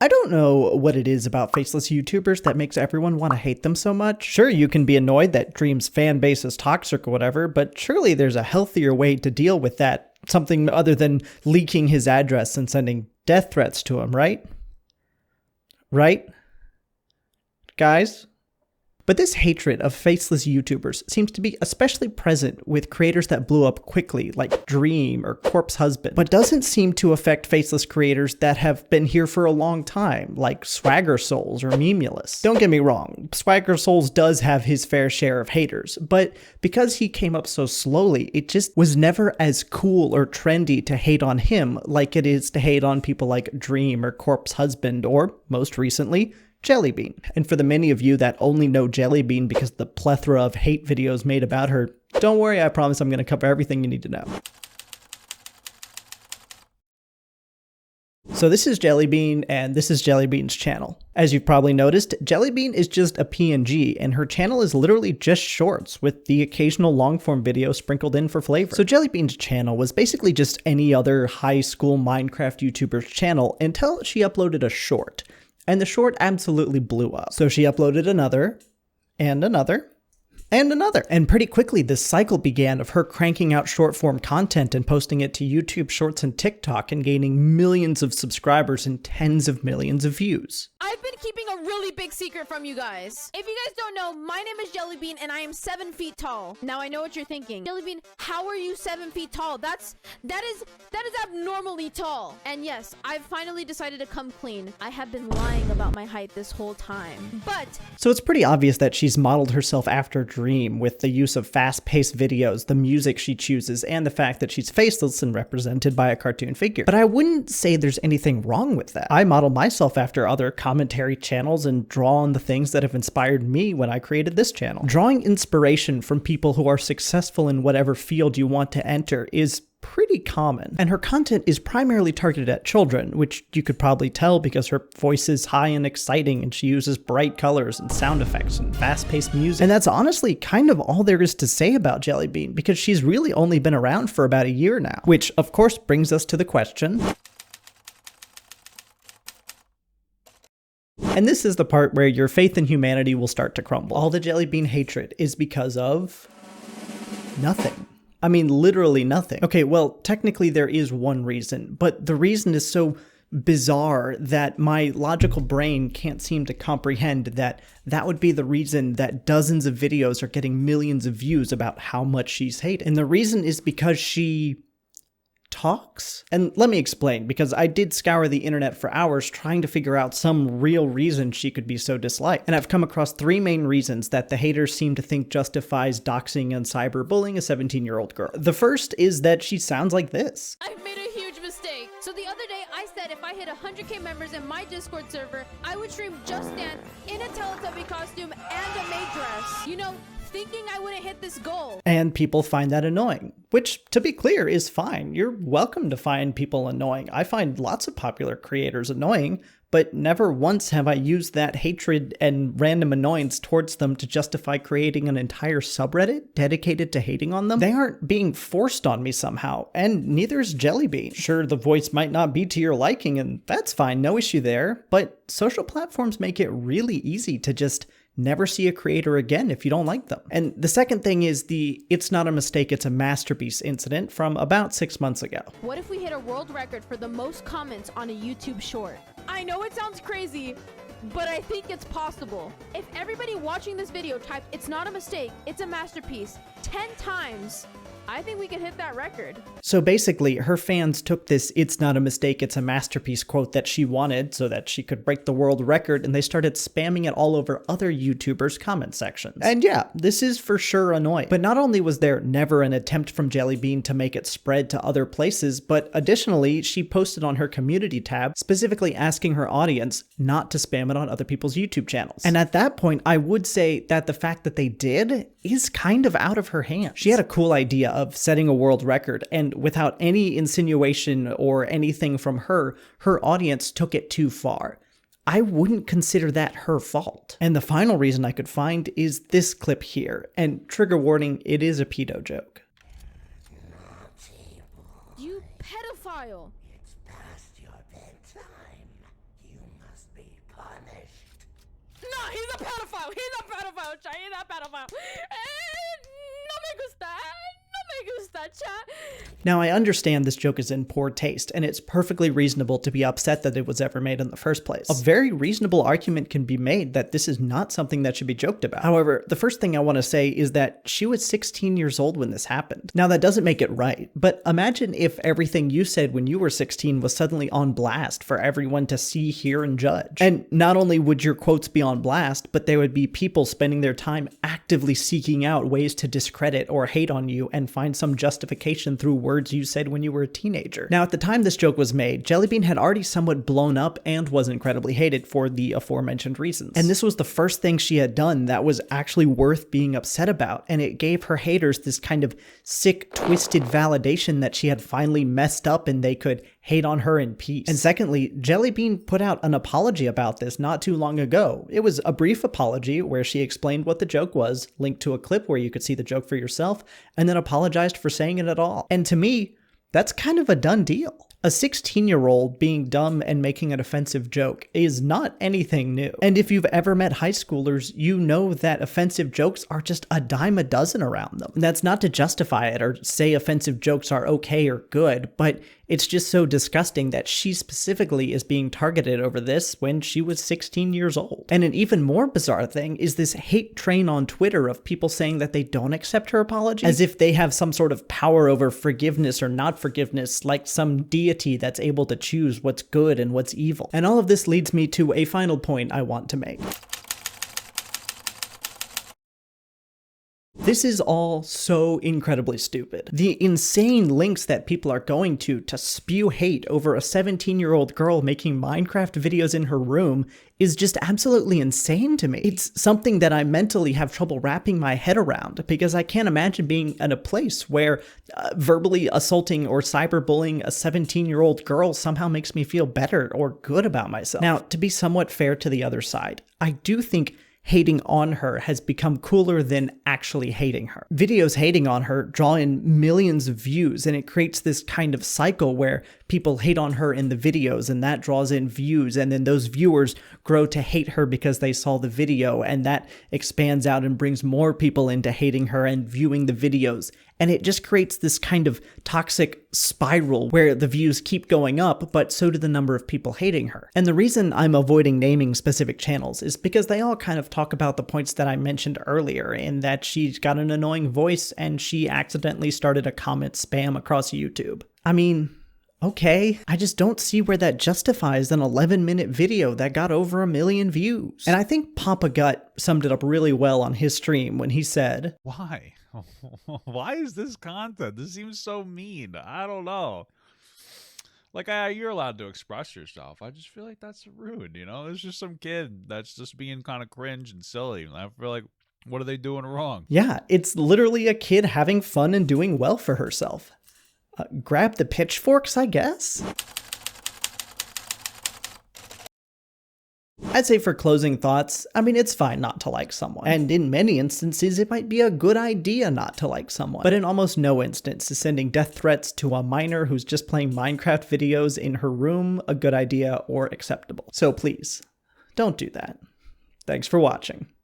I don't know what it is about faceless YouTubers that makes everyone want to hate them so much. Sure, you can be annoyed that Dream's fan base is toxic or whatever, but surely there's a healthier way to deal with that. Something other than leaking his address and sending death threats to him, right? Right? Guys? But this hatred of faceless YouTubers seems to be especially present with creators that blew up quickly, like Dream or Corpse Husband, but doesn't seem to affect faceless creators that have been here for a long time, like Swaggersouls or Memulous. Don't get me wrong, Swaggersouls does have his fair share of haters, but because he came up so slowly, it just was never as cool or trendy to hate on him like it is to hate on people like Dream or Corpse Husband or, most recently, Jellybean. And for the many of you that only know Jellybean because of the plethora of hate videos made about her, don't worry, I promise I'm going to cover everything you need to know. So this is Jellybean, and this is Jellybean's channel. As you've probably noticed, Jellybean is just a PNG, and her channel is literally just shorts, with the occasional long-form video sprinkled in for flavor. So Jellybean's channel was basically just any other high school Minecraft YouTuber's channel until she uploaded a short. And the short absolutely blew up. So she uploaded another, and another, and another. And pretty quickly, this cycle began of her cranking out short form content and posting it to YouTube Shorts and TikTok and gaining millions of subscribers and tens of millions of views. I've been keeping a really big secret from you guys. If you guys don't know, my name is Jellybean and I am 7 feet tall. Now I know what you're thinking. Jellybean, how are you 7 feet tall? That is abnormally tall. And yes, I've finally decided to come clean. I have been lying about my height this whole time. But so it's pretty obvious that she's modeled herself after Dream with the use of fast-paced videos, the music she chooses, and the fact that she's faceless and represented by a cartoon figure. But I wouldn't say there's anything wrong with that. I model myself after other commentary channels and draw on the things that have inspired me when I created this channel. Drawing inspiration from people who are successful in whatever field you want to enter is pretty common. And her content is primarily targeted at children, which you could probably tell because her voice is high and exciting and she uses bright colors and sound effects and fast-paced music. And that's honestly kind of all there is to say about Jellybean because she's really only been around for about a year now. Which of course brings us to the question. And this is the part where your faith in humanity will start to crumble. All the Jellybean hatred is because of nothing. I mean, literally nothing. Okay, well, technically there is one reason, but the reason is so bizarre that my logical brain can't seem to comprehend that that would be the reason that dozens of videos are getting millions of views about how much she's hated. And the reason is because she talks? And let me explain, because I did scour the internet for hours trying to figure out some real reason she could be so disliked. And I've come across 3 main reasons that the haters seem to think justifies doxing and cyberbullying a 17-year-old girl. The first is that she sounds like this. I've made a huge mistake. So the other day I said if I hit 100k members in my Discord server, I would stream Just Dance in a Teletubby costume and a maid dress. You know, thinking I wouldn't hit this goal. And people find that annoying, which, to be clear, is fine. You're welcome to find people annoying. I find lots of popular creators annoying, but never once have I used that hatred and random annoyance towards them to justify creating an entire subreddit dedicated to hating on them. They aren't being forced on me somehow, and neither is Jellybean. Sure, the voice might not be to your liking, and that's fine, no issue there, but social platforms make it really easy to just never see a creator again if you don't like them. And the second thing is the "it's not a mistake, it's a masterpiece" incident from about 6 months ago. What if we hit a world record for the most comments on a YouTube short? I know it sounds crazy, but I think it's possible. If everybody watching this video typed "it's not a mistake, it's a masterpiece" 10 times, I think we could hit that record. So basically, her fans took this "it's not a mistake, it's a masterpiece" quote that she wanted so that she could break the world record, and they started spamming it all over other YouTubers' comment sections. And yeah, this is for sure annoying. But not only was there never an attempt from Jellybean to make it spread to other places, but additionally, she posted on her community tab specifically asking her audience not to spam it on other people's YouTube channels. And at that point, I would say that the fact that they did is kind of out of her hands. She had a cool idea of setting a world record, and without any insinuation or anything from her, her audience took it too far. I wouldn't consider that her fault. And the final reason I could find is this clip here, and trigger warning, it is a pedo joke. You pedophile! It's past your bedtime. You must No, he's a pedophile. He's a pedophile, chat. He's a pedophile. No me gusta. No me gusta, chat. Now, I understand this joke is in poor taste, and it's perfectly reasonable to be upset that it was ever made in the first place. A very reasonable argument can be made that this is not something that should be joked about. However, the first thing I want to say is that she was 16 years old when this happened. Now, that doesn't make it right, but imagine if everything you said when you were 16 was suddenly on blast for everyone to see, hear, and judge. And not only would your quotes be on blast, but there would be people spending their time actively seeking out ways to discredit or hate on you and find some justification through words you said when you were a teenager. Now, at the time this joke was made, Jellybean had already somewhat blown up and was incredibly hated for the aforementioned reasons. And this was the first thing she had done that was actually worth being upset about, and it gave her haters this kind of sick, twisted validation that she had finally messed up and they could hate on her in peace. And secondly, Jellybean put out an apology about this not too long ago. It was a brief apology where she explained what the joke was, linked to a clip where you could see the joke for yourself, and then apologized for saying it at all. And to me, that's kind of a done deal. A 16-year-old being dumb and making an offensive joke is not anything new. And if you've ever met high schoolers, you know that offensive jokes are just a dime a dozen around them. And that's not to justify it or say offensive jokes are okay or good, but it's just so disgusting that she specifically is being targeted over this when she was 16 years old. And an even more bizarre thing is this hate train on Twitter of people saying that they don't accept her apology, as if they have some sort of power over forgiveness or not forgiveness, like some deity that's able to choose what's good and what's evil. And all of this leads me to a final point I want to make. This is all so incredibly stupid. The insane links that people are going to spew hate over a 17-year-old girl making Minecraft videos in her room is just absolutely insane to me. It's something that I mentally have trouble wrapping my head around, because I can't imagine being in a place where verbally assaulting or cyberbullying a 17-year-old girl somehow makes me feel better or good about myself. Now, to be somewhat fair to the other side, I do think hating on her has become cooler than actually hating her. Videos hating on her draw in millions of views, and it creates this kind of cycle where people hate on her in the videos, and that draws in views, and then those viewers grow to hate her because they saw the video, and that expands out and brings more people into hating her and viewing the videos. And it just creates this kind of toxic spiral where the views keep going up, but so do the number of people hating her. And the reason I'm avoiding naming specific channels is because they all kind of talk about the points that I mentioned earlier, in that she's got an annoying voice and she accidentally started a comment spam across YouTube. I mean, okay, I just don't see where that justifies an 11-minute video that got over 1 million views. And I think Papa Gut summed it up really well on his stream when he said, "Why? Why is this content? This seems so mean. I don't know. Like, you're allowed to express yourself. I just feel like that's rude, you know? It's just some kid that's just being kind of cringe and silly. I feel like, what are they doing wrong?" Yeah, it's literally a kid having fun and doing well for herself. Grab the pitchforks, I guess? I'd say for closing thoughts, I mean, it's fine not to like someone. And in many instances, it might be a good idea not to like someone. But in almost no instance is sending death threats to a minor who's just playing Minecraft videos in her room a good idea or acceptable. So please, don't do that. Thanks for watching.